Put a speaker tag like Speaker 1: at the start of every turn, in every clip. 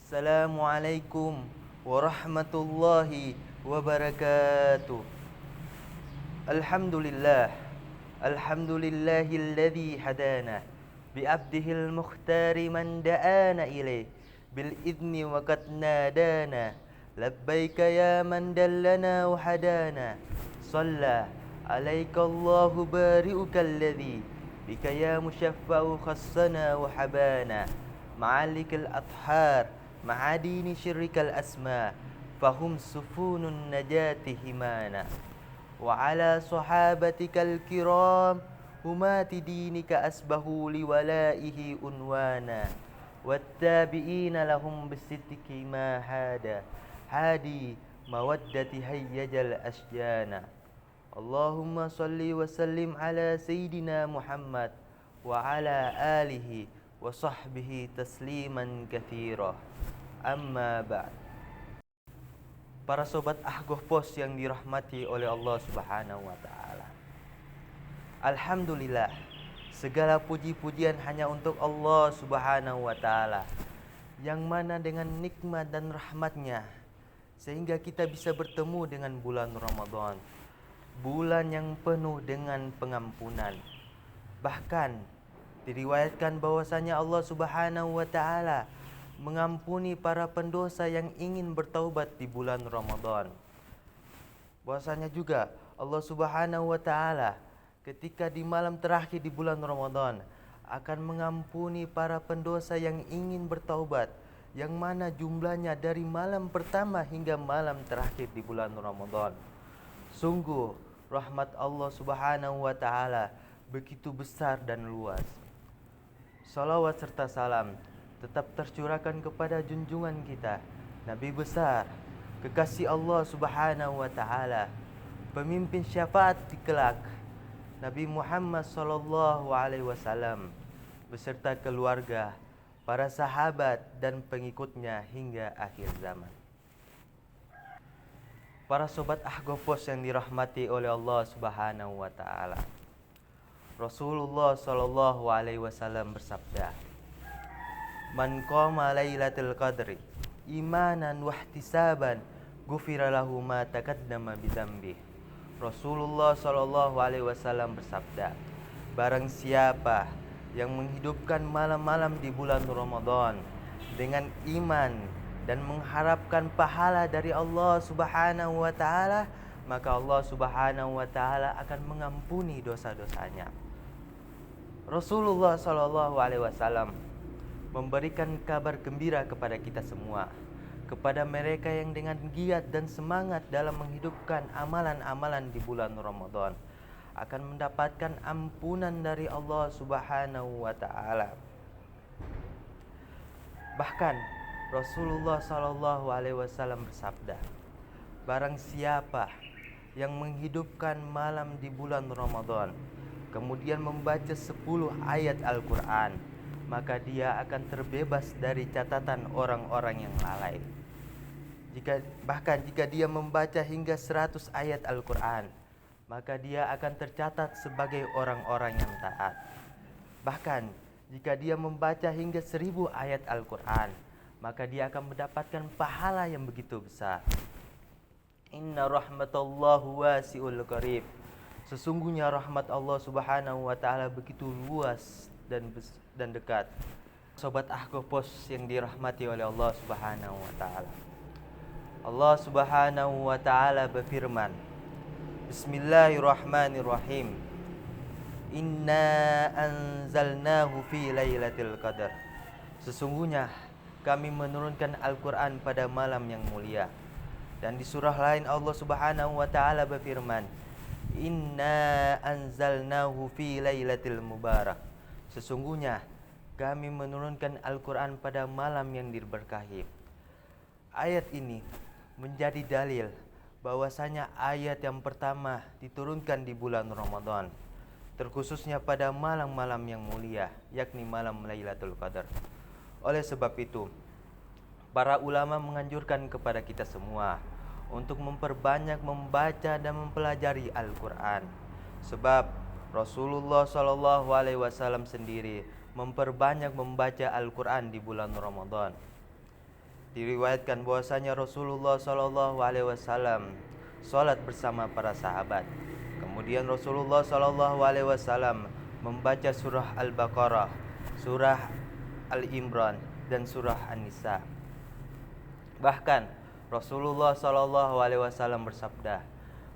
Speaker 1: Assalamualaikum warahmatullahi wabarakatuh. Alhamdulillah. Alhamdulillahilladzi hadana bi'abdihil mukhtari man da'ana ilaih bil idni wa qad nadana labbaika ya man dallana wa hadana shalla alaika Allahu bari'uka alladzi bika ya musyaffa'u khassana wa habana ma'alikal athhar ma'adini syirrikal asma fahum sufunun najati himana wa ala sahabatikal kiram humati dinika asbahu liwalaihi unwana wattabi'ina lahum bisidqi ma hadi mawaddati hayyajal asjana. Allahumma salli wa sallim ala sayyidina Muhammad wa ala alihi wa sahbihi tasliman katsira. Amma ba'd. Para sobat Ahgoh Pos yang dirahmati oleh Allah Subhanahu wa taala. Alhamdulillah, segala puji-pujian hanya untuk Allah Subhanahu wa taala, yang mana dengan nikmat dan rahmatnya sehingga kita bisa bertemu dengan bulan Ramadan, bulan yang penuh dengan pengampunan. Bahkan diriwayatkan bahwasanya Allah Subhanahu wa taala mengampuni para pendosa yang ingin bertaubat di bulan Ramadan. Bahwasanya juga Allah Subhanahu wa taala ketika di malam terakhir di bulan Ramadan akan mengampuni para pendosa yang ingin bertaubat, yang mana jumlahnya dari malam pertama hingga malam terakhir di bulan Ramadan. Sungguh rahmat Allah Subhanahu wa taala begitu besar dan luas. Salawat serta salam tetap tercurahkan kepada junjungan kita, Nabi besar, kekasih Allah Subhanahu wa taala, pemimpin syafaat di kelak, Nabi Muhammad sallallahu alaihi wasallam beserta keluarga, para sahabat dan pengikutnya hingga akhir zaman. Para sobat Ahgoh Pos yang dirahmati oleh Allah Subhanahu wa taala. Rasulullah sallallahu alaihi wasallam bersabda, "Man qama lailatul qadri imanan wa ihtisaban ghufira lahu ma taqaddama bidzambi." Rasulullah sallallahu alaihi wasallam bersabda, barang siapa yang menghidupkan malam-malam di bulan Ramadan dengan iman dan mengharapkan pahala dari Allah Subhanahu wa taala, maka Allah Subhanahu wa taala akan mengampuni dosa-dosanya. Rasulullah sallallahu alaihi wasallam memberikan kabar gembira kepada kita semua, kepada mereka yang dengan giat dan semangat dalam menghidupkan amalan-amalan di bulan Ramadan akan mendapatkan ampunan dari Allah Subhanahu wa taala. Bahkan Rasulullah sallallahu alaihi wasallam bersabda, barang siapa yang menghidupkan malam di bulan Ramadan kemudian membaca 10 ayat Al-Qur'an, maka dia akan terbebas dari catatan orang-orang yang lalai. Bahkan jika dia membaca hingga 100 ayat Al-Quran, maka dia akan tercatat sebagai orang-orang yang taat. Bahkan jika dia membaca hingga 1000 ayat Al-Quran, maka dia akan mendapatkan pahala yang begitu besar. Inna rahmatallahu wasi'ul qarib. Sesungguhnya rahmat Allah Subhanahu wa taala begitu luas dan dekat. Sobat Ahgoh Pos yang dirahmati oleh Allah Subhanahu wa taala. Allah Subhanahu wa taala berfirman, Bismillahirrahmanirrahim. Inna anzalnahu fi lailatul qadar. Sesungguhnya kami menurunkan Al-Qur'an pada malam yang mulia. Dan di surah lain Allah Subhanahu wa taala berfirman, Inna anzalnahu fi lailatul mubarak. Sesungguhnya kami menurunkan Al-Quran pada malam yang diberkahi. Ayat ini menjadi dalil bahwasanya ayat yang pertama diturunkan di bulan Ramadan, terkhususnya pada malam-malam yang mulia, yakni malam Lailatul Qadar. Oleh sebab itu, para ulama menganjurkan kepada kita semua untuk memperbanyak membaca dan mempelajari Al-Quran. Sebab Rasulullah Shallallahu Alaihi Wasallam sendiri memperbanyak membaca Al-Quran di bulan Ramadan. Diriwayatkan bahwasanya Rasulullah Shallallahu Alaihi Wasallam sholat bersama para sahabat. Kemudian Rasulullah Shallallahu Alaihi Wasallam membaca surah Al-Baqarah, surah Al-Imran, dan surah An-Nisa. Bahkan Rasulullah Shallallahu Alaihi Wasallam bersabda,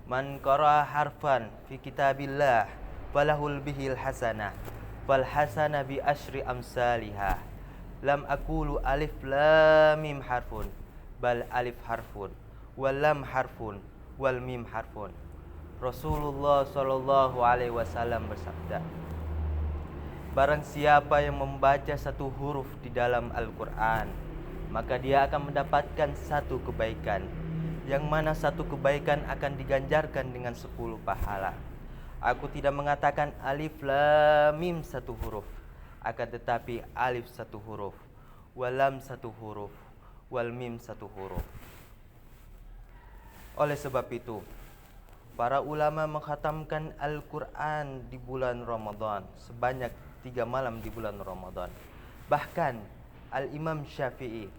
Speaker 1: "Man qara'a harfan fi kitabillah falahul bihil hasanah, fal hasanah bi asyri amsalihah. Lam aqulu alif lam mim harfun, bal alif harfun, wal lam harfun, wal mim harfun." Rasulullah Shallallahu Alaihi Wasallam bersabda, barang siapa yang membaca satu huruf di dalam Al-Quran, maka dia akan mendapatkan satu kebaikan, yang mana satu kebaikan akan diganjarkan dengan 10 pahala. Aku tidak mengatakan alif lam mim satu huruf, akan tetapi alif satu huruf, walam satu huruf, wal mim satu huruf. Oleh sebab itu, para ulama mengkhatamkan Al-Quran di bulan Ramadan sebanyak 3 malam di bulan Ramadan. Bahkan Al-Imam Syafi'i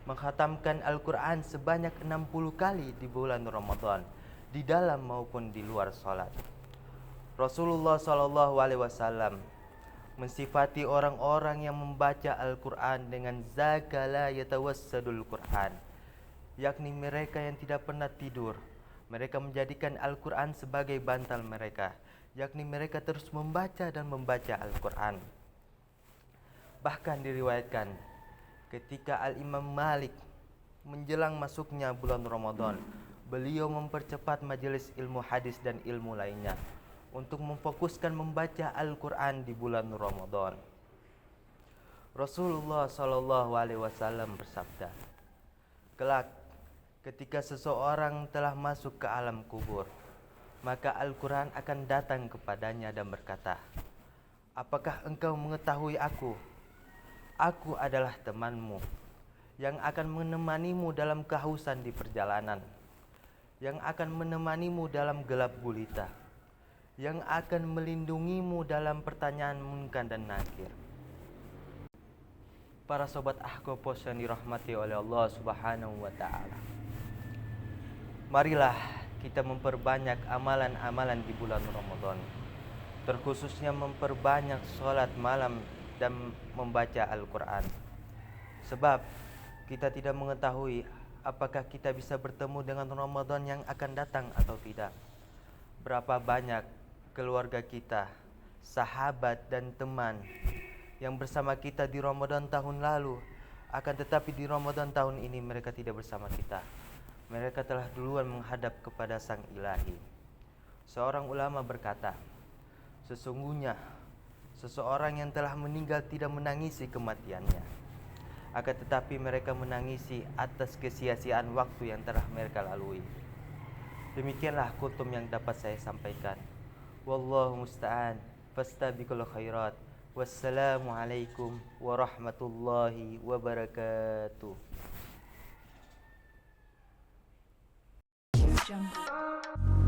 Speaker 1: mengkhatamkan Al-Quran sebanyak 60 kali di bulan Ramadan, di dalam maupun di luar salat. Rasulullah Shallallahu Alaihi Wasallam mensifati orang-orang yang membaca Al-Quran dengan zakala yatawassadul Quran, yakni mereka yang tidak pernah tidur. Mereka menjadikan Al-Quran sebagai bantal mereka, yakni mereka terus membaca dan membaca Al-Quran. Bahkan diriwayatkan ketika Al-Imam Malik menjelang masuknya bulan Ramadan, beliau mempercepat majelis ilmu hadis dan ilmu lainnya untuk memfokuskan membaca Al-Quran di bulan Ramadan. Rasulullah Shallallahu Alaihi Wasallam bersabda, kelak ketika seseorang telah masuk ke alam kubur, maka Al-Quran akan datang kepadanya dan berkata, apakah engkau mengetahui aku? Aku adalah temanmu yang akan menemanimu dalam kehausan di perjalanan, yang akan menemanimu dalam gelap gulita, yang akan melindungimu dalam pertanyaan munkar dan nakir. Para sobat Ahkopos yang dirahmati oleh Allah Subhanahu wa Ta'ala, marilah kita memperbanyak amalan-amalan di bulan Ramadan, terkhususnya memperbanyak sholat malam dan membaca Al-Quran. Sebab kita tidak mengetahui apakah kita bisa bertemu dengan Ramadan yang akan datang atau tidak. Berapa banyak keluarga kita, sahabat dan teman yang bersama kita di Ramadan tahun lalu, akan tetapi di Ramadan tahun ini mereka tidak bersama kita. Mereka telah duluan menghadap kepada Sang Ilahi. Seorang ulama berkata, sesungguhnya seseorang yang telah meninggal tidak menangisi kematiannya, akan tetapi mereka menangisi atas kesia-siaan waktu yang telah mereka lalui. Demikianlah kutum yang dapat saya sampaikan. Wallahu musta'an. Fastabiqul khairat. Wassalamualaikum warahmatullahi wabarakatuh.
Speaker 2: Jump.